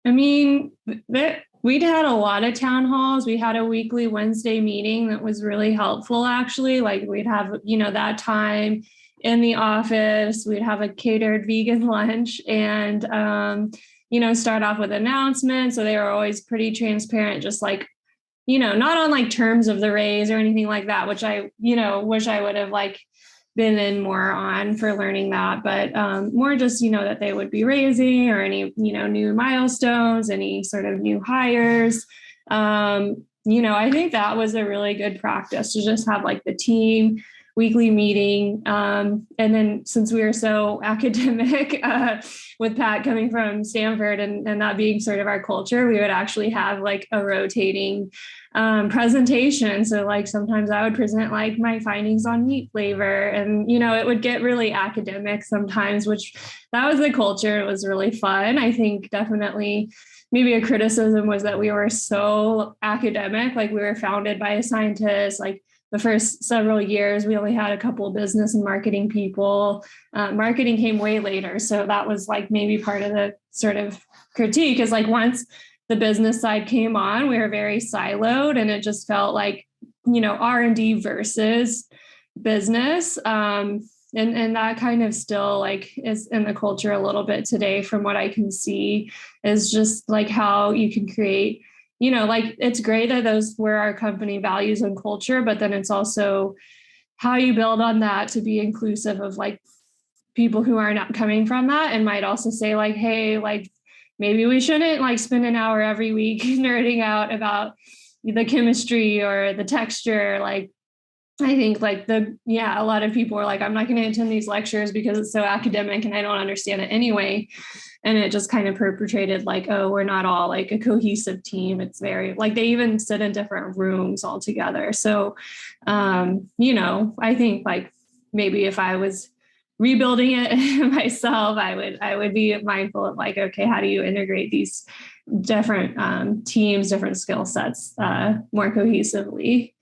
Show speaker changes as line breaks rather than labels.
I mean, we'd had a lot of town halls. We had a weekly Wednesday meeting that was really helpful, actually. Like we'd have, that time in the office, we'd have a catered vegan lunch and, start off with announcements. So they were always pretty transparent, just like, not on like terms of the raise or anything like that, which I, wish I would have like been in more on for learning that, but more just, that they would be raising or any, new milestones, any sort of new hires. I think that was a really good practice to just have like the team weekly meeting. And then since we were so academic with Pat coming from Stanford and that being sort of our culture, we would actually have like a rotating presentation. So like sometimes I would present like my findings on meat flavor and, it would get really academic sometimes, which that was the culture. It was really fun. I think definitely maybe a criticism was that we were so academic, like we were founded by a scientist, like the first several years, we only had a couple of business and marketing people. Marketing came way later. So that was like maybe part of the sort of critique is like once the business side came on, we were very siloed and it just felt like, R&D versus business. And that kind of still like is in the culture a little bit today from what I can see is just like how you can create like it's great that those were our company values and culture, but then it's also how you build on that to be inclusive of like people who are not coming from that and might also say like, hey, like maybe we shouldn't like spend an hour every week nerding out about the chemistry or the texture. Like, I think like a lot of people are like, I'm not going to attend these lectures because it's so academic and I don't understand it anyway. And it just kind of perpetrated like, oh, we're not all like a cohesive team. It's very like they even sit in different rooms all together. So, I think like maybe if I was rebuilding it myself, I would be mindful of like, okay, how do you integrate these different teams, different skill sets more cohesively?